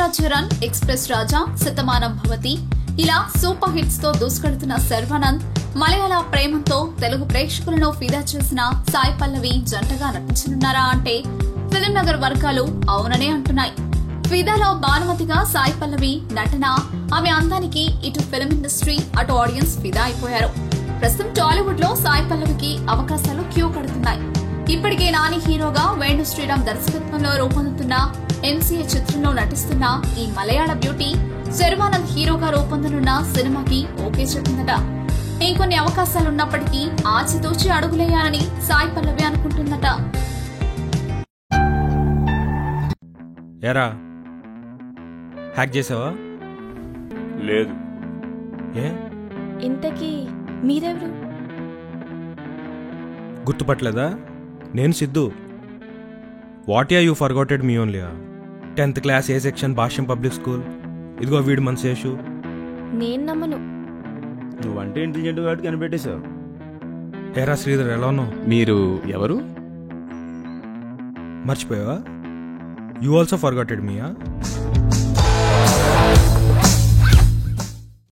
మంగళాచరణ్, express రాజా, శతమానం భవతి ఇలా super hits తో దూసుకెడుతున్న శర్వానంద్ మలయాళ ప్రేమంతో తెలుగు ప్రేక్షకులను ఫిదా చేసిన సాయి పల్లవి జంటగా నటించనున్నారా అంటే ఫిల్మ్ నగర్ వర్గాలు అవుననే అంటున్నాయి. ఫిదాలో భానుమతిగా సాయి పల్లవి నటన, ఆమె అందానికి ఇటు ఫిల్మ్ ఇండస్ట్రీ అటు ఆడియన్స్ ఫిదా అయిపోయారు. ప్రస్తుతం టాలీవుడ్ లో సాయి పల్లవికి అవకాశాలు క్యూ కడుతున్నాయి. ఇప్పటికే నాని హీరోగా వేణు శ్రీరామ్ దర్శకత్వంలో రూపొందుతున్న ఎంసీఏ చిత్రంలో నటిస్తున్న ఈ మలయాళ బ్యూటీ శర్వానంద్ హీరోగా రూపొందనున్న సినిమాకి ఓకే చెప్పిందట. ఇంకొన్ని అవకాశాలున్నప్పటికీ ఆచితూచి అడుగులేయాలని సాయి పల్లవి అనుకుంటుందట. ఎరా హ్యాక్ చేసావా? లేదు. ఏ ఇంతకీ మీరెవరు? గుర్తుపట్టలేదా? నేను Siddhu. What you forgotted me only. 10th class A section, Bhashyam public school. ఇదిగో వీడు మన శేషు. నేను నమ్మను. నువ్వంటే ఇంటెలిజెంట్ కాబట్టి కనిపెట్టేశావు. ఏరా శ్రీధర్, ఎలా ఉన్నావు? మీరు ఎవరు? మర్చిపోయావా? You also forgotted మీయా?